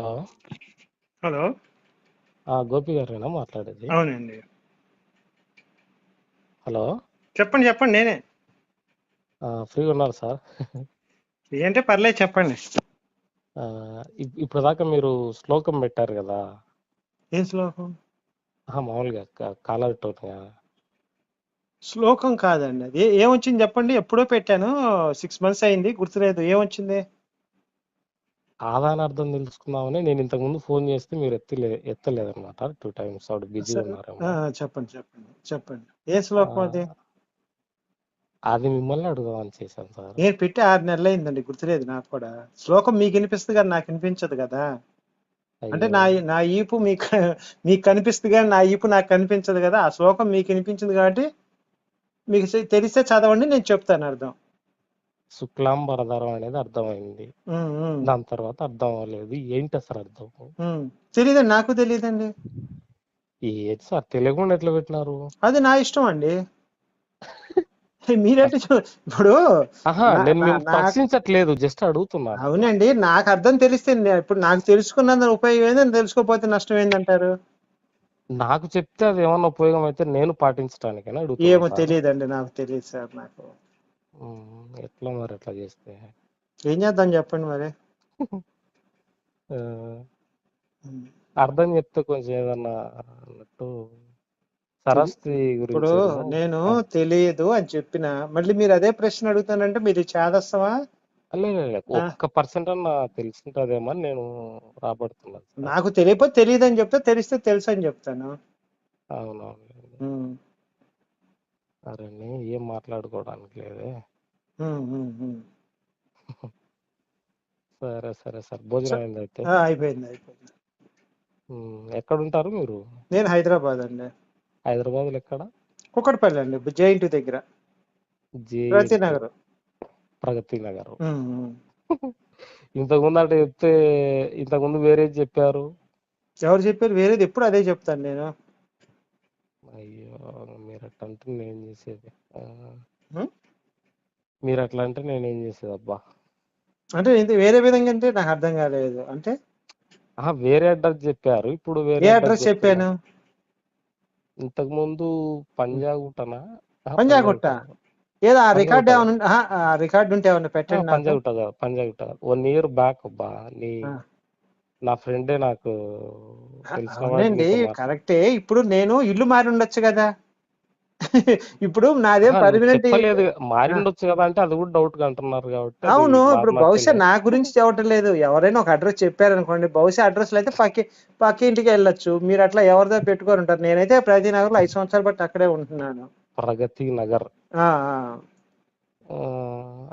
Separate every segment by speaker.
Speaker 1: Hello.
Speaker 2: Hello.
Speaker 1: Gopi గారేనా మాట్లాడేది?
Speaker 2: అవునండి.
Speaker 1: హలో.
Speaker 2: చెప్పండి చెప్పండి, నేనే.
Speaker 1: ఫ్రీగా ఉన్నారు సార్?
Speaker 2: ఏంటంటే పర్లేదు, చెప్పండి.
Speaker 1: ఇప్పుడు దాకా మీరు శ్లోకం పెట్టారు కదా,
Speaker 2: ఏం శ్లోకం?
Speaker 1: మామూలుగా కాలర్ టోన్.
Speaker 2: శ్లోకం కాదండి, అది ఏమొచ్చింది చెప్పండి. ఎప్పుడో పెట్టాను, 6 months అయింది, గుర్తులేదు. ఏమొచ్చింది?
Speaker 1: ఆదాన అర్థం తెలుసుకుందామని నేను ఇంతకుముందు ఫోన్ చేస్తే మీరు ఎత్తలేదన్నమాట. 2 times ఆవిడ బిజీ ఉన్నారేమో.
Speaker 2: చెప్పండి చెప్పండి చెప్పండి, ఏ శ్లోకం అది?
Speaker 1: అది మిమ్మల్ని అడుగుదామని చేశాను సార్.
Speaker 2: నేను పెట్టి 6 నెలలు అయిందండి, గుర్తులేదు నాకు కూడా. శ్లోకం మీకు వినిపిస్తుంది కానీ నాకు వినిపించదు కదా. అంటే నా ఈపు మీకు కనిపిస్తుంది కానీ నా ఈపు నాకు కనిపించదు కదా. ఆ శ్లోకం మీకు వినిపించింది కాబట్టి మీకు తెలిస్తే చదవండి, నేను చెప్తాను అర్థం.
Speaker 1: శుక్లాంబరధరం అనేది అర్థమైంది, దాని తర్వాత అర్థం అవ్వలేదు. ఏంటి అసలు అర్థం?
Speaker 2: తెలియదండి, నాకు తెలియదండి.
Speaker 1: ఏంటి సార్ తెలియకుండా ఎట్లా పెట్టినారు?
Speaker 2: అది నా ఇష్టం అండి. మీరంటే ఇప్పుడు
Speaker 1: నేను ప్రశ్నించట్లేదు, జస్ట్ అడుగుతున్నాను.
Speaker 2: అవునండి, నాకు అర్థం తెలిస్తే ఇప్పుడు నాకు తెలుసుకున్నందుకు ఉపయోగం ఏందని, తెలుసుకోకపోతే నష్టం ఏందంటారు?
Speaker 1: నాకు చెప్తే అది ఏమన్నా ఉపయోగం అయితే నేను పాటించడానికైనా అడుగుతున్నా.
Speaker 2: ఏమో తెలియదండి, నాకు తెలియదు సార్. నాకు
Speaker 1: ఎట్లా మరి ఎట్లా చేస్తే
Speaker 2: ఏం చేద్దాం చెప్పండి మరి.
Speaker 1: అర్థం చెప్తే కొంచెం ఏదన్నా అన్నట్టు. సరస్వతి
Speaker 2: ఇప్పుడు
Speaker 1: గురించి
Speaker 2: నేను తెలియదు అని చెప్పిన మళ్ళీ మీరు అదే ప్రశ్న అడుగుతానంటే మీరు చేదస్తమా?
Speaker 1: ఒక్క % అన్న తెలుసుంటదేమో అని నేను రాబడుతున్నాను.
Speaker 2: నాకు తెలియకపోతే తెలియదు అని చెప్తే, తెలిస్తే తెలుసు అని చెప్తాను.
Speaker 1: అవునవును. అరే ఏం మాట్లాడుకోవడానికి లేదే. సరే సరే సార్, భోజనం అయింది అయితే?
Speaker 2: అయిపోయింది.
Speaker 1: ఎక్కడ ఉంటారు మీరు?
Speaker 2: నేను హైదరాబాద్ అండి.
Speaker 1: హైదరాబాద్ లో ఎక్కడ?
Speaker 2: కుక్కట్పల్లి అండి, జేఎన్టీ దగ్గర, ప్రగతి నగర్.
Speaker 1: ఇంతకుముందు అంటే చెప్తే, ఇంతకుముందు వేరే చెప్పారు.
Speaker 2: ఎవరు చెప్పారు వేరేది? ఎప్పుడు అదే చెప్తాను నేను.
Speaker 1: అయ్యో, మీరు అట్లా అంటే నేనేం చేసేది? మీరు అట్లా అంటే నేనేం చేసేది అబ్బా?
Speaker 2: అంటే వేరే విధంగా అంటే నాకు అర్థం కాలేదు. అంటే
Speaker 1: వేరే అడ్రస్ చెప్పారు, ఇప్పుడు వేరే
Speaker 2: అడ్రస్ చెప్పాను.
Speaker 1: ఇంతకు ముందు పంజాగుట్టనా?
Speaker 2: పంజాగుట్ట ఏదో ఆ రికార్డ్ ఏమన్నా, రికార్డు ఉంటే ఏమన్నా పెట్టండి.
Speaker 1: పంజాగుట్ట 1 year బ్యాక్ అబ్బా. నా ఫ్రెండే నాకు
Speaker 2: తెలిసినండి. కరెక్టే. ఇప్పుడు నేను ఇల్లు మారి ఉండొచ్చు కదా. ఇప్పుడు నాదేం పర్మనెంట్
Speaker 1: మారి ఉండొచ్చు కదా అంటే అది కూడా డౌట్ గా అంటున్నారు కాబట్టి.
Speaker 2: అవును, ఇప్పుడు బహుశా నా గురించి చెప్పటం లేదు. ఎవరైనా ఒక అడ్రస్ చెప్పారనుకోండి, బహుశా అడ్రస్లు అయితే పక్క ఇంటికి వెళ్ళొచ్చు. మీరు అట్లా ఎవరిదో పెట్టుకొని ఉంటారు. నేనైతే ప్రగతి నగర్ లో 5 సంవత్సరాలు బట్టి అక్కడే ఉంటున్నాను. ప్రగతి నగర్.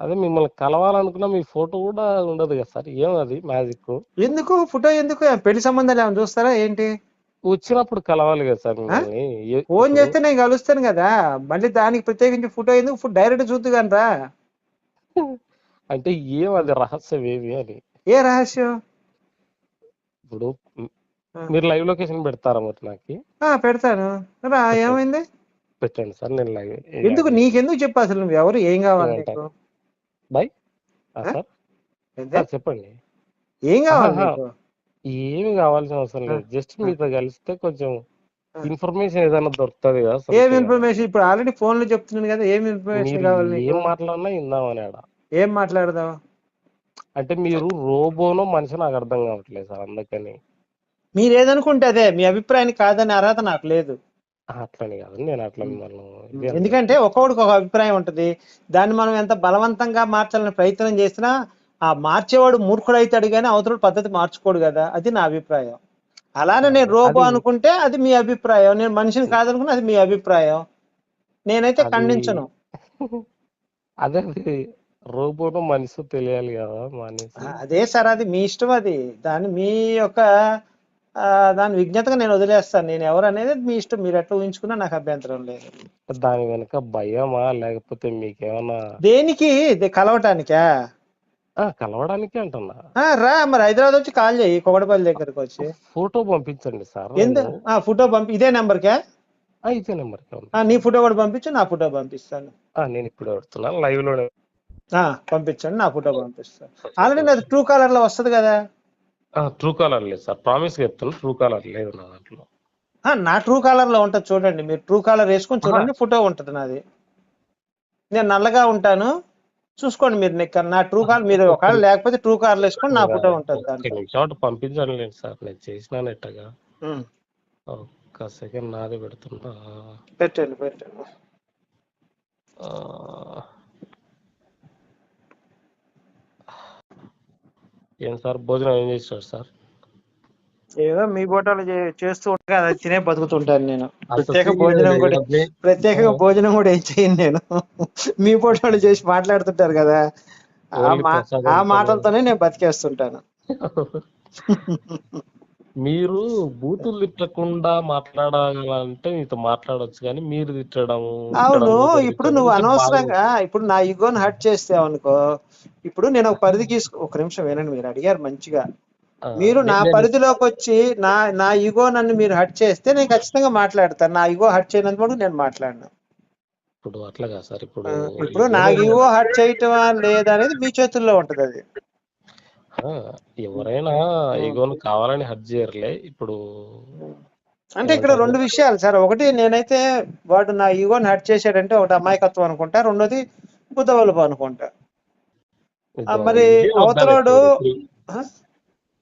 Speaker 1: అదే మిమ్మల్ని కలవాలనుకున్నా మీ ఫోటో కూడా ఉండదు కదా సార్. ఏమది మ్యాజిక్? ఎందుకు
Speaker 2: ఫోటో ఎందుకు? పెళ్లి సంబంధాలు ఏమైనా చూస్తారా ఏంటి?
Speaker 1: వచ్చినప్పుడు కలవాలి కదా సార్ మిమ్మల్ని.
Speaker 2: ఫోన్ చేస్తే నేను కలుస్తాను కదా, మళ్ళీ దానికి ప్రత్యేకించి ఫోటో ఎందుకు? డైరెక్ట్ చూద్దుగానరా.
Speaker 1: అంటే ఏమది రహస్యం ఏమి అని?
Speaker 2: ఏ రహస్యం?
Speaker 1: ఇప్పుడు మీరు లైవ్ లొకేషన్ పెడతారా మరి? నాకు
Speaker 2: పెడతాను. ఏమైంది?
Speaker 1: పెట్టండి సార్, నేను లైవ్.
Speaker 2: ఎందుకు? నీకెందుకు చెప్పు అసలు, నువ్వు ఎవరు, ఏం కావాలి నీకు?
Speaker 1: బై సార్ చెప్పండి,
Speaker 2: ఏం కావాలి నీకు?
Speaker 1: ఏమి కావాల్సిన అవసరం లేదు, జస్ట్ మీతో కలిస్తే కొంచెం ఇన్ఫర్మేషన్ ఏదైనా దొరుకుతుంది కదా.
Speaker 2: ఏం ఇన్ఫర్మేషన్? ఇప్పుడు ఆల్రెడీ ఫోన్ లో చెప్తున్నాను కదా, ఏం ఇన్ఫర్మేషన్ కావాలి?
Speaker 1: ఏం మాట్లాడినా ఇందామని.
Speaker 2: ఏం మాట్లాడదాం
Speaker 1: అంటే మీరు రోబోనో మనిషి నాకు అర్థం కావట్లేదు సార్, అందుకని.
Speaker 2: మీరు ఏదనుకుంటే అదే, మీ అభిప్రాయాన్ని కాదని అర్హత నాకు లేదు.
Speaker 1: అట్లని కాదు, నేను అట్లా.
Speaker 2: ఎందుకంటే ఒక్కొక్కడికి ఒక అభిప్రాయం ఉంటది, దాన్ని మనం ఎంత బలవంతంగా మార్చాలని ప్రయత్నం చేసినా ఆ మార్చేవాడు మూర్ఖుడు అవుతాడు కానీ అవతల పద్ధతి మార్చుకోడు కదా. అది నా అభిప్రాయం. అలానే నేను రోబో అనుకుంటే అది మీ అభిప్రాయం, నేను మనిషిని కాదనుకుంటే అది మీ అభిప్రాయం. నేనైతే ఖండించను.
Speaker 1: అదే రోబోను మనిషి తెలియాలి కదా మనిషి.
Speaker 2: అదే సార్, అది మీ ఇష్టం. అది మీ యొక్క దాని విజ్ఞతగా నేను వదిలేస్తాను. నేను ఎవరు అనేది మీ ఇష్టం, మీరు ఎట్లా ఊహించుకున్నా నాకు అభ్యంతరం లేదు.
Speaker 1: దాని వెనక భయమా లేకపోతే మీకేమన్నా?
Speaker 2: దేనికి? కలవటానికా?
Speaker 1: కలవడానికి అంటున్నా.
Speaker 2: రా మరి, హైదరాబాద్ వచ్చి కాల్ చేయి, కొగడపల్లి దగ్గరకు వచ్చి.
Speaker 1: ఫోటో పంపించండి సార్.
Speaker 2: ఫోటో ఇదే నెంబర్కే?
Speaker 1: ఇదే నెంబర్.
Speaker 2: నీ ఫోటో కూడా పంపించు, నా ఫోటో పంపిస్తాను.
Speaker 1: నేను ఇప్పుడు పెడుతున్నాను లైవ్ లో.
Speaker 2: పంపించండి, నా ఫోటో పంపిస్తాను. ఆల్రెడీ నాది ట్రూ కాలర్ లో వస్తుంది కదా.
Speaker 1: ట్రూ కాలర్ లేదు సార్, ప్రామిస్ చెప్తాను, ట్రూ కాలర్ లేదు నా దాంట్లో.
Speaker 2: నా ట్రూ కాలర్ లో ఉంటుంది చూడండి, మీరు ట్రూ కాలర్ వేసుకొని
Speaker 1: ఆహా,
Speaker 2: చూడండి, ఫోటో ఉంటుంది నాది. నేను నల్లగా ఉంటాను, చూసుకోండి మీరు. నా ట్రూ కాల్ మీరు
Speaker 1: ఒక్క
Speaker 2: ఒకవేళ లేకపోతే ట్రూ కాలర్ వేసుకొని నా ఫోటో ఉంటుంది
Speaker 1: ఒక్క
Speaker 2: దాంట్లో.
Speaker 1: నిమిషం అటు పంపించండి లేదు సార్, నేను చేసినాను ఎట్టగా.
Speaker 2: ఉమ్,
Speaker 1: ఒక్క సెకండ్ నాది పెడుతున్నా.
Speaker 2: పెట్టండి పెట్టండి.
Speaker 1: ఆ, ఏం సార్ భోజనం ఏం చేస్తారు సార్?
Speaker 2: ఏదో మీ ఫోటోలు చేస్తూ ఉంటా, అది తినే బతుకుతుంటాను నేను.
Speaker 1: అసలు
Speaker 2: ప్రత్యేకంగా భోజనం కూడా ఏం చేయను నేను. మీ ఫోటోలు చేసి మాట్లాడుతుంటారు కదా,
Speaker 1: ఓన్లీ
Speaker 2: ఆ
Speaker 1: ప్రసాదం
Speaker 2: మాటలతోనే నేను బతికేస్తుంటాను.
Speaker 1: మీరు బూతులు తిట్టకుండా మాట్లాడాలంటే మీతో మాట్లాడొచ్చు, కానీ మీరు తిట్టడం
Speaker 2: అవును, ఇప్పుడు
Speaker 1: తిట్టడం
Speaker 2: నువ్వు
Speaker 1: అంటే బాగా.
Speaker 2: అనవసరంగా ఇప్పుడు నా ఈగోని హర్ట్ చేసావు అనుకో, ఇప్పుడు నేను ఒక పరిధి ఒక నిమిషం వినండి, మీరు అడిగారు మంచిగా.
Speaker 1: ఆ,
Speaker 2: మీరు నా
Speaker 1: నేను
Speaker 2: పరిధిలోకి వచ్చి నా ఈగో నన్ను మీరు హర్ట్ చేస్తే నేను ఖచ్చితంగా మాట్లాడతాను. నా ఈగో హర్ట్ చేయనంత వరకు నేను మాట్లాడను.
Speaker 1: ఇప్పుడు అట్లాగా సార్, ఇప్పుడు
Speaker 2: ఇప్పుడు నా ఈగో హర్ట్ చేయటమా లేదా అనేది మీ చేతుల్లో ఉంటది అది.
Speaker 1: ఎవరైనా ఈగోను కావాలని హర్ట్ చేయరులే. ఇప్పుడు
Speaker 2: అంటే ఇక్కడ రెండు విషయాలు సార్. ఒకటి, నేనైతే వాడు నా ఈగోని హర్ట్ చేశాడంటే ఒకటి అమాయకత్వం అనుకుంటా, రెండోది బుద్ధవలుపు అనుకుంటా. మరి అవతలోడు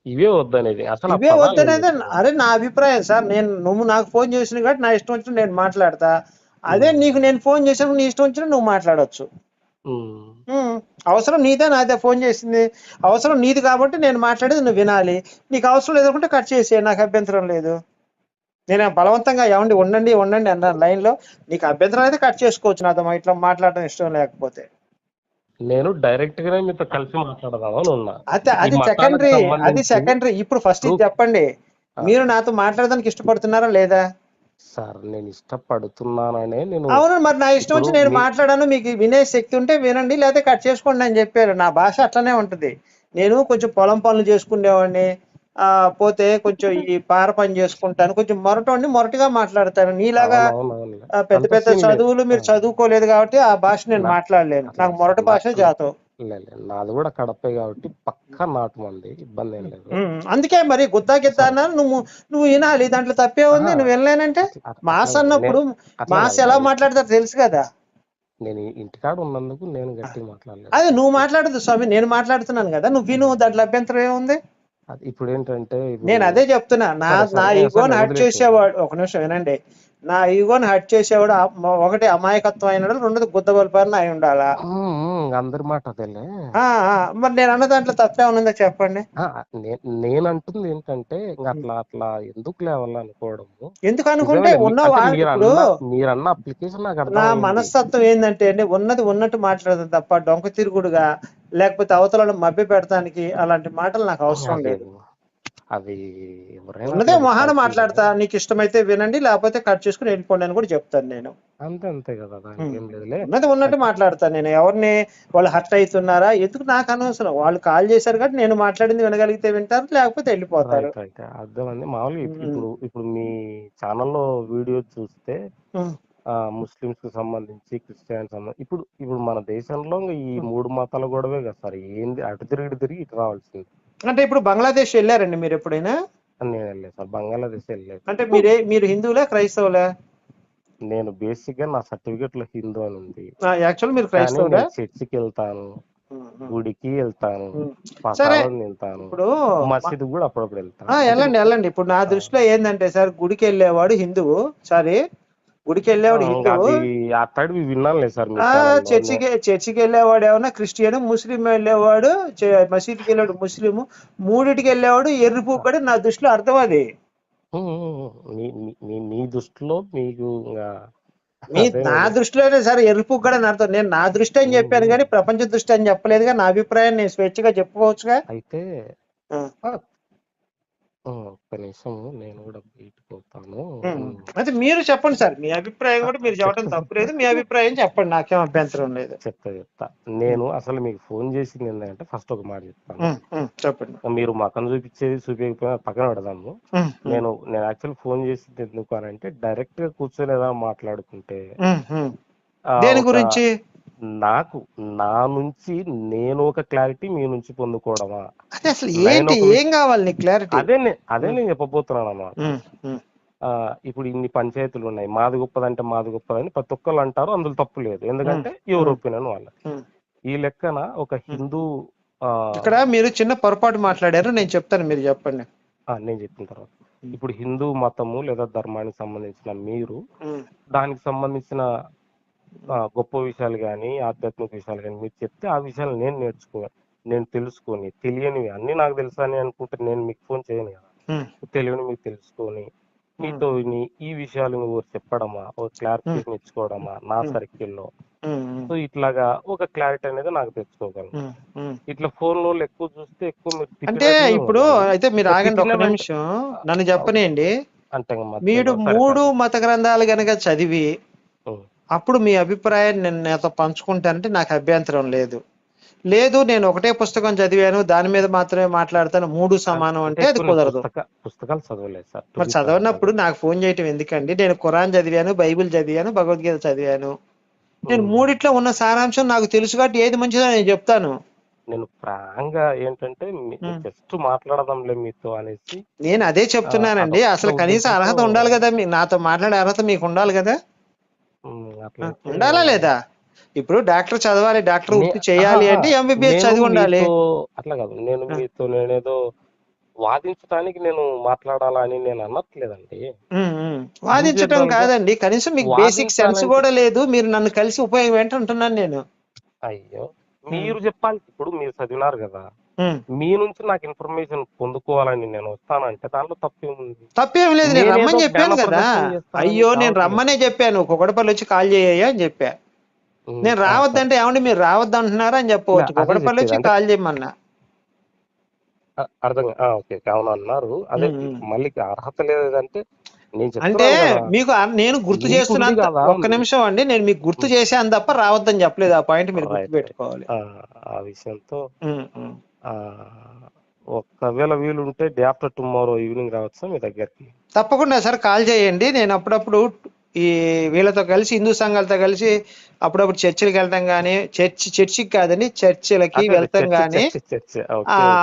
Speaker 1: ఇవే వద్దనేది అసలు
Speaker 2: ఇవే వద్దనేది అరే నా అభిప్రాయం సార్. నువ్వు నాకు ఫోన్ చేసిన కాబట్టి నా ఇష్టం వచ్చిన నేను మాట్లాడతా. అదే నీకు నేను ఫోన్ చేసినప్పుడు నీ ఇష్టం వచ్చిన నువ్వు మాట్లాడొచ్చు. అవసరం నీదే నాదే ఫోన్ చేసింది, అవసరం నీది కాబట్టి నేను మాట్లాడేది నువ్వు వినాలి. నీకు అవసరం లేదనుకుంటే కట్ చేసే, నాకు అభ్యంతరం లేదు. నేను బలవంతంగా ఏమండి ఉండండి అన్నాను లైన్ లో. నీకు అభ్యంతరం అయితే కట్ చేసుకోవచ్చు నాతో ఇట్లా మాట్లాడడం ఇష్టం లేకపోతే.
Speaker 1: నేను డైరెక్ట్ గానే మీతో కలిసి మాట్లాడదామని ఉన్నా.
Speaker 2: అది సెకండరీ. ఇప్పుడు ఫస్ట్ ఇది చెప్పండి, మీరు నాతో మాట్లాడడానికి ఇష్టపడుతున్నారా లేదా?
Speaker 1: సార్ నేను ఇష్టపడుతున్నాననే నేను.
Speaker 2: అవును, మరి నా ఇష్టం వచ్చి నేను మాట్లాడాను. మీకు వినే శక్తి ఉంటే వినండి, లేకపోతే కట్ చేసుకోండి అని చెప్పారు. నా భాష అట్లనే ఉంటది. నేను కొంచెం పొలం పనులు చేసుకునేవాడిని, పోతే కొంచెం ఈ పార పని చేసుకుంటాను, కొంచెం మొరటిగా మాట్లాడతాను. నీలాగా పెద్ద పెద్ద చదువులు మీరు చదువుకోలేదు కాబట్టి ఆ భాష నేను మాట్లాడలేను. నాకు మొరటి భాష జాతం.
Speaker 1: నాది కూడా కడపే కాబట్టి పక్కా నాటు మంది, ఇబ్బంది ఏం లేదు.
Speaker 2: అందుకే మరి గుద్దా గిద్దా అన్నాను. నువ్వు వినాలి, దాంట్లో తప్పే ఉంది. నువ్వు వినలేనంటే మాస్ అన్నప్పుడు మాస్ ఎలా మాట్లాడతారు తెలుసు కదా.
Speaker 1: నేను ఇంటికాడ ఉన్నందుకు నేను గట్టిగా మాట్లాడలేదు.
Speaker 2: అదే నువ్వు మాట్లాడదు స్వామి, నేను మాట్లాడుతున్నాను కదా, నువ్వు విను, దాంట్లో అభ్యంతరం ఏముంది?
Speaker 1: ఇప్పుడు ఏంటంటే
Speaker 2: నేను అదే చెప్తున్నా, నా ఈగోని హర్ట్ చేసేవాడు, ఒక నిమిషం వినండి, నా ఈగోని హర్ట్ చేసేవాడు ఒకటి అమాయకత్వం అయినాడు, రెండోది గుద్దబలిపారిన అయి ఉండాలా.
Speaker 1: అందరి మాట అదేలే.
Speaker 2: మరి నేను అన్న దాంట్లో తప్పే ఉన్నదో చెప్పండి.
Speaker 1: నేను అంటుంది ఏంటంటే అట్లా అట్లా ఎందుకు లేవాలనుకోవడము.
Speaker 2: ఎందుకు అనుకుంటే
Speaker 1: మీరన్న అప్లికేషన్ నాకు
Speaker 2: నా మనస్తత్వం ఏంటంటే అండి, ఉన్నది ఉన్నట్టు మాట్లాడతాను తప్ప డొంక తిరుగుడుగా లేకపోతే అవతలను మభ్య పెడతానికి అలాంటి మాటలు నాకు అవసరం లేదు.
Speaker 1: అది
Speaker 2: ఉన్నదే మొహాన మాట్లాడతా. నీకు ఇష్టమైతే వినండి, లేకపోతే కట్ చేసుకుని వెళ్ళిపోండి అని కూడా చెప్తాను నేను.
Speaker 1: అంతే కదా,
Speaker 2: ఉన్నది ఉన్నట్టు మాట్లాడతాను నేను. ఎవరిని వాళ్ళు హర్ట్ అవుతున్నారా ఎందుకు నాకు అనవసరం. వాళ్ళు కాల్ చేశారు కాబట్టి నేను మాట్లాడింది వినగలిగితే వింటారు, లేకపోతే వెళ్ళిపోతారు.
Speaker 1: అర్థమైంది. మామూలుగా ఇప్పుడు మీ ఛానల్లో వీడియో చూస్తే ముస్లింస్ కి సంబంధించి, క్రిస్టియన్స్ ఇప్పుడు మన దేశంలో ఈ 3 మతాల గొడవే కదా సార్. ఏంది అటు తిరిగి ఇటు రావాల్సింది.
Speaker 2: అంటే ఇప్పుడు బంగ్లాదేశ్ వెళ్ళారండి మీరు ఎప్పుడైనా?
Speaker 1: నేను వెళ్ళలేదు సార్, బంగ్లాదేశ్ వెళ్ళలేదు.
Speaker 2: అంటే మీరు హిందువులా క్రైస్తవులా?
Speaker 1: నేను బేసిక్ గా నా సర్టిఫికెట్ లో హిందూ అని ఉంది.
Speaker 2: యాక్చువల్ మీరు క్రైస్తవులా?
Speaker 1: చర్చికి వెళ్తాను, గుడికి వెళ్తాను, వెళ్తాను,
Speaker 2: ఇప్పుడు
Speaker 1: మసీదు కూడా అప్పుడప్పుడు వెళ్తాను.
Speaker 2: వెళ్ళండి. ఇప్పుడు నా దృష్టిలో ఏంటంటే సార్, గుడికి వెళ్ళేవాడు హిందువు, గుడికి వెళ్ళేవాడు హిందువు.
Speaker 1: విన్నాను సార్.
Speaker 2: చర్చికి వెళ్ళేవాడు ఏమన్నా క్రిస్టియన్, ముస్లిం వెళ్ళేవాడు, మసీదుకి వెళ్ళేవాడు ముస్లిం, మూడిటికి వెళ్ళేవాడు ఎర్రిపూకడు. నా దృష్టిలో అర్థం అది.
Speaker 1: మీ దృష్టిలో మీకు
Speaker 2: నా దృష్టిలోనే సార్ ఎర్రిపూకడు అని అర్థం. నేను నా దృష్టి అని చెప్పాను కానీ ప్రపంచ దృష్టి అని చెప్పలేదుగా. నా అభిప్రాయం నేను స్వేచ్ఛగా చెప్పుకోవచ్చుగా.
Speaker 1: అయితే ఒక్క నిమిషం, నేను కూడా బయటకు పోతాను.
Speaker 2: అయితే మీరు చెప్పండి సార్, మీ అభిప్రాయం కూడా మీరు చెప్పడం తప్పులేదు. మీ అభిప్రాయం చెప్పండి, నాకేం అభ్యంతరం లేదు.
Speaker 1: చెప్తా. నేను అసలు మీకు ఫోన్ చేసింది ఏంటంటే ఫస్ట్ ఒక మాట చెప్తాను.
Speaker 2: చెప్పండి.
Speaker 1: మీరు మకం చూపించకపోయినా పక్కన పెడదాము. నేను యాక్చువల్ ఫోన్ చేసింది ఎందుకు అని అంటే, డైరెక్ట్ గా కూర్చొని ఏదైనా మాట్లాడుకుంటే.
Speaker 2: దేని గురించి?
Speaker 1: నాకు నా నుంచి నేను ఒక క్లారిటీ మీ నుంచి పొందుకోవడమా?
Speaker 2: అదే అసలు
Speaker 1: నేను
Speaker 2: ఏంటి,
Speaker 1: ఒక
Speaker 2: ఏం కావాలి నీకు క్లారిటీ?
Speaker 1: అదే నేను చెప్పబోతున్నాను అన్నమాట. ఇప్పుడు ఇన్ని పంచాయతీలు ఉన్నాయి, మాది గొప్పదంటే మాది గొప్పదని ప్రతి ఒక్కళ్ళు అంటారు, అందులో తప్పు లేదు, ఎందుకంటే ఎవరి ఒపీనియన్ వాళ్ళ. ఈ లెక్కన ఒక హిందూ
Speaker 2: ఇక్కడ మీరు చిన్న పొరపాటు మాట్లాడారు, నేను చెప్తాను, మీరు చెప్పండి.
Speaker 1: నేను చెప్పిన తర్వాత, ఇప్పుడు హిందూ మతము లేదా ధర్మానికి సంబంధించిన మీరు దానికి సంబంధించిన గొప్ప విషయాలు కానీ ఆధ్యాత్మిక విషయాలు కానీ మీరు చెప్తే ఆ విషయాలు నేను తెలుసుకొని, తెలియనివి అన్ని నాకు తెలుసా అని అనుకుంటే నేను మీకు ఫోన్ చేయను కదా. తెలియని మీకు తెలుసుకొని మీతో ఈ విషయాలు నువ్వు చెప్పడమా, ఒక క్లారిఫికేషన్ ఇచ్చుకోవడమా నా సర్కిల్లో. సో ఇట్లాగా ఒక క్లారిటీ అనేది నాకు తెచ్చుకోగలను. ఇట్లా ఫోన్ లో ఎక్కువ చూస్తే ఎక్కువ
Speaker 2: అంటే ఇప్పుడు అయితే మీరు ఆగండి ఒక నిమిషం, నన్ను చెప్పనేయండి.
Speaker 1: అంటే
Speaker 2: మీరు 3 మత గ్రంథాలు గనక చదివి అప్పుడు మీ అభిప్రాయాన్ని నేను నాతో పంచుకుంటానంటే నాకు అభ్యంతరం లేదు. లేదు నేను ఒకటే పుస్తకం చదివాను దాని మీద మాత్రమే మాట్లాడతాను 3 సమానం అంటే అది కుదరదు.
Speaker 1: పుస్తకాలు చదవలేదు సార్.
Speaker 2: మరి చదవనప్పుడు నాకు ఫోన్ చేయటం ఎందుకండి? నేను ఖురాన్ చదివాను, బైబిల్ చదివాను, భగవద్గీత చదివాను. నేను మూడిట్లో ఉన్న సారాంశం నాకు తెలుసు కాబట్టి ఏది మంచిదో నేను చెప్తాను.
Speaker 1: నేను ప్రాంగా ఏంటంటే జస్ట్ మాట్లాడదాంలే మీతో అనేసి
Speaker 2: నేను అదే చెప్తున్నానండి. అసలు కనీసం అర్హత ఉండాలి కదా, నాతో మాట్లాడే అర్హత మీకు ఉండాలి కదా, ఉండాలా లేదా? ఇప్పుడు డాక్టర్ చదవాలి, డాక్టర్ వృత్తి చేయాలి అంటే ఎంబీబీఎస్ చదివి ఉండాలి.
Speaker 1: అట్లా కాదు, నేను మీతో నేనేదో వాదించడానికి నేను మాట్లాడాలా అని నేను అనట్లేదండి.
Speaker 2: వాదించడం కాదండి, కనీసం మీకు బేసిక్ సెన్స్ కూడా లేదు, మీరు నన్ను కలిసి ఉపయోగం ఏంటంటున్నాను నేను.
Speaker 1: అయ్యో మీరు చెప్పాలి, ఇప్పుడు మీరు చదివినారు కదా, మీ నుంచి నాకు ఇన్ఫర్మేషన్ పొందుకోవాలని నేను వస్తానంటే దాంట్లో తప్పేముంది?
Speaker 2: తప్పేం లేదు, నేను రమ్మని చెప్పాను కదా. అయ్యో నేను రమ్మనే చెప్పాను, కుకటపల్లి వచ్చి కాల్ చేయ అని చెప్పా. నేను రావద్దంటే ఏమండి మీరు రావద్దు అంటున్నారా అని చెప్పవచ్చు, కుకటపల్లి వచ్చి కాల్ చేయమన్నా.
Speaker 1: అర్థం ఓకే కావున అన్నారు. అదే మళ్ళీ అర్హత లేదంటే
Speaker 2: అంటే మీకు నేను గుర్తు చేస్తున్నాను. ఒక్క నిమిషం అండి, నేను మీకు గుర్తు చేశాను తప్ప రావద్దని చెప్పలేదు. ఆ పాయింట్ మీరు గుర్తు పెట్టుకోవాలి.
Speaker 1: ఆ విషయంతో ఒకవేళ వీలుంటే డే ఆఫ్టర్ టుమారో ఈవినింగ్ రావచ్చా మీ దగ్గరికి?
Speaker 2: తప్పకుండా సార్, కాల్ చేయండి. నేను అప్పుడప్పుడు ఈ వీళ్ళతో కలిసి హిందూ సంఘాలతో కలిసి అప్పుడప్పుడు చర్చిలకు వెళ్తాం కానీ, చర్చికి కాదండి చర్చిలకి వెళ్తాం కానీ,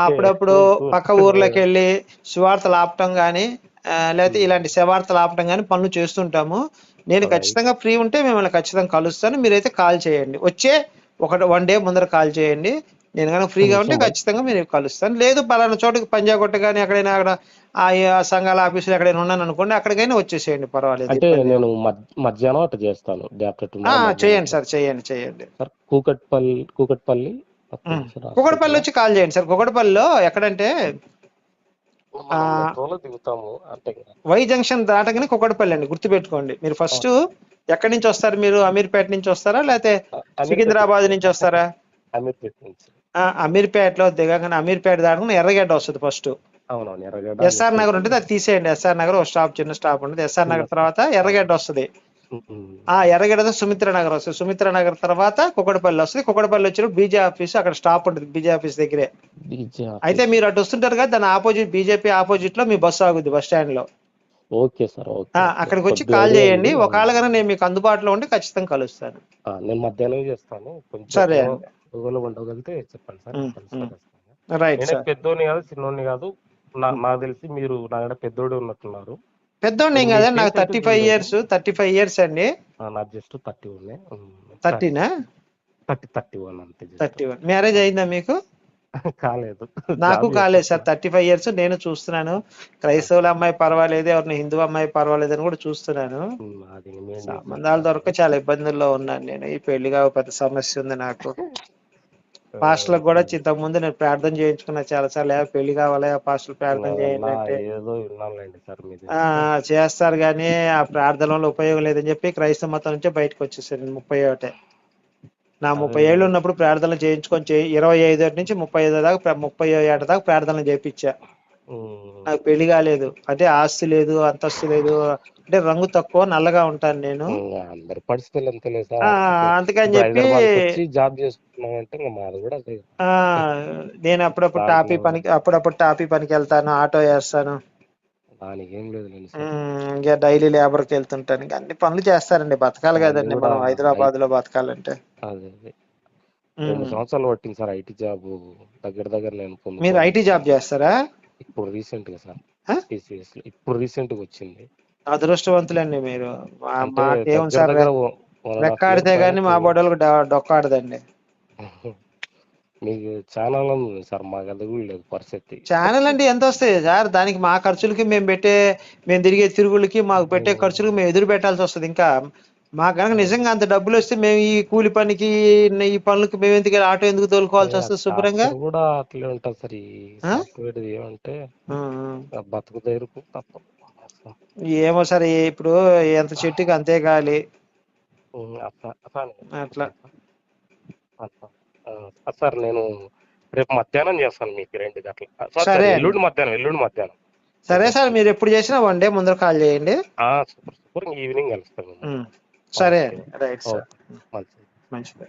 Speaker 2: అప్పుడప్పుడు పక్క ఊర్లోకి వెళ్ళి సువార్తలు ఆపటం కానీ లేకపోతే ఇలాంటి శవార్తలు ఆపటం కానీ పనులు చేస్తుంటాము. నేను ఖచ్చితంగా ఫ్రీ ఉంటే మిమ్మల్ని ఖచ్చితంగా కలుస్తాను. మీరైతే కాల్ చేయండి, వచ్చే 1 డే ముందర కాల్ చేయండి. నేను కనుక ఫ్రీగా ఉంటే ఖచ్చితంగా మీరు కలుస్తాను. లేదు పలానా చోటుకి పంజాగొట్ట కానీ ఎక్కడైనా అక్కడ ఆ సంఘాల ఆఫీసులు ఎక్కడైనా ఉన్నాను అనుకోండి, అక్కడికైనా వచ్చేసేయండి, పర్వాలేదు.
Speaker 1: అంటే నేను మధ్యాహ్నం అట్లా చేస్తాను.
Speaker 2: చేయండి సార్, చేయండి.
Speaker 1: కూకట్పల్లి
Speaker 2: వచ్చి కాల్ చేయండి సార్. కూకట్పల్లిలో ఎక్కడంటే వై జంక్షన్ దాటగానే కూకట్పల్లి అండి, గుర్తుపెట్టుకోండి. మీరు ఫస్ట్ ఎక్కడి నుంచి వస్తారు? మీరు అమీర్పేట నుంచి వస్తారా లేకపోతే సికింద్రాబాద్ నుంచి వస్తారా? అమీర్పేటలో దిగగానే అమీర్పేట దాటగానే ఎర్రగడ్డ వస్తుంది ఫస్ట్. ఎస్ఆర్ నగర్ ఉంటుంది, అది తీసేయండి. ఎస్ఆర్ నగర్ ఒక స్టాప్, చిన్న స్టాప్ ఉంటుంది. ఎస్ఆర్ నగర్ తర్వాత ఎర్రగడ్డ వస్తుంది. ఎర్రగడ్డ సుమిత్ర నగర్ వస్తుంది. సుమిత్ర నగర్ తర్వాత కుకటపల్లి వస్తుంది. కుకటపల్లి వచ్చినప్పుడు బీజే ఆఫీస్ అక్కడ స్టాప్ ఉంటుంది, బీజే ఆఫీస్ దగ్గరే. అయితే మీరు అటు వస్తుంటారు కదా, దాని ఆపోజిట్ బీజేపీ ఆపోజిట్ లో మీ బస్సు ఆగుద్ది బస్ స్టాండ్ లో.
Speaker 1: ఓకే సార్,
Speaker 2: అక్కడికి వచ్చి కాల్ చేయండి. ఒకవేళ కనుక నేను మీకు అందుబాటులో ఉంటే ఖచ్చితంగా కలుస్తాను.
Speaker 1: నేను మధ్యాహ్నం చేస్తాను.
Speaker 2: సరే
Speaker 1: ఉండగలిగితే చెప్పండి
Speaker 2: సార్. Right sir.
Speaker 1: పెద్దోని కాదు, చిన్నోని కాదు, నాకు తెలిసి మీరు నాకంటే పెద్దోడు ఉన్నట్టున్నారు.
Speaker 2: పెద్దోడిని ఏం కాదండి, నాకు 35 ఇయర్స్ అండి.
Speaker 1: నాకు జస్ట్ 30 ఉన్నాయి.
Speaker 2: 30నా?
Speaker 1: 31 అంతే.
Speaker 2: 31. మ్యారేజ్ అయిందా మీకు?
Speaker 1: కాలేదు.
Speaker 2: నాకు కాలేదు సార్. 35 ఇయర్స్. నేను చూస్తున్నాను, క్రైస్తవుల అమ్మాయి పర్వాలేదు, ఎవరిని హిందూ అమ్మాయి పర్వాలేదు అని కూడా చూస్తున్నాను. సంబంధాలు దొరక చాలా ఇబ్బందుల్లో ఉన్నాను నేను. ఈ పెళ్లిగా పెద్ద సమస్య ఉంది నాకు. పాస్టర్లకు కూడా ఇంతకు ముందు నేను ప్రార్థన చేయించుకున్నా చాలా సార్లు, పెళ్లి కావాలి పాస్టర్ ప్రార్థన చేయండి అంటే చేస్తారు కానీ ఆ ప్రార్థనలో ఉపయోగం లేదని చెప్పి క్రైస్తవ మతం నుంచి బయటకు వచ్చేసాను. 31 నా 30 ఏళ్ళు ఉన్నప్పుడు ప్రార్థనలు చేయించుకొని 25 నుంచి 35 దాకా 37 దాకా ప్రార్థనలు చేయించా. నాకు పెళ్లి కాలేదు. అంటే ఆస్తి లేదు, అంతస్తు లేదు, అంటే రంగు తక్కువ, నల్లగా ఉంటాను నేను. అందుకని చెప్పి నేను అప్పుడప్పుడు టాపీ పనికి వెళ్తాను, ఆటో వేస్తాను.
Speaker 1: దానికి ఏం లేదులేండి సార్.
Speaker 2: ఇంకా డైలీ లేబర్కి వెళ్తుంటాను, ఇంకా అన్ని పనులు చేస్తారండి, బతకాలి
Speaker 1: దాన్ని
Speaker 2: కదండి
Speaker 1: కూడా
Speaker 2: మనం హైదరాబాద్ లో బతకాలంటే.
Speaker 1: అదే 2
Speaker 2: ఉమ్.
Speaker 1: సంవత్సరాలు పట్టింది సార్ ఐటీ జాబ్ దగ్గర నేను
Speaker 2: మీరు
Speaker 1: పొందుకోవడానికి.
Speaker 2: ఐటీ జాబ్ చేస్తారా?
Speaker 1: ఇప్పుడు రీసెంట్ గా సార్
Speaker 2: ఆ?
Speaker 1: టీసీఎస్ లో ఇప్పుడు రీసెంట్ గా వచ్చింది.
Speaker 2: అదృష్టవంతులండి మీరు.
Speaker 1: అంటే
Speaker 2: మాకేముంది సార్,
Speaker 1: దగ్గర 1.5 year
Speaker 2: రెక్కాడితే
Speaker 1: పైన
Speaker 2: గానీ మా బొడలకు డొక్కాడదండి.
Speaker 1: మీకు ఛానల్ ఉంది సార్, మాకు అది కూడా లేదు పరిస్థితి.
Speaker 2: ఛానల్ అంటే ఎంత వస్తాయి సార్, దానికి మా ఖర్చులకి మేము తిరిగే తిరుగులకి మాకు పెట్టే ఖర్చులకు మేము ఎదురు పెట్టాల్సి వస్తుంది. ఇంకా మాకు కనుక నిజంగా అంత డబ్బులు వస్తే మేము ఈ కూలి పనికి ఈ పనులకి మేము ఎందుకు ఆటో ఎందుకు తోలుకోవాల్సి వస్తుంది శుభ్రంగా.
Speaker 1: సాఫ్ట్వేర్ కూడా అట్లే ఉంటుంది సార్. ఈ
Speaker 2: ఆ?
Speaker 1: సాఫ్ట్వేర్ ఏమంటే బతుకు తెరుకు తప్పదు.
Speaker 2: ఏమో సార్, ఇప్పుడు ఎంత చెట్టుకి అంతే గాలి అట్లా.
Speaker 1: సార్ నేను రేపు మధ్యాహ్నం చేస్తాను మీకు 2 గంటలు.
Speaker 2: సరే
Speaker 1: ఎల్లుండి మధ్యాహ్నం.
Speaker 2: సరే సార్, మీరు ఎప్పుడు చేసినా 1 day ముందర కాల్ చేయండి.
Speaker 1: సూపర్ ఈవినింగ్ కలుస్తాను.
Speaker 2: సరే అండి, రైట్ సార్,
Speaker 1: మంచిది.
Speaker 2: మంచిది.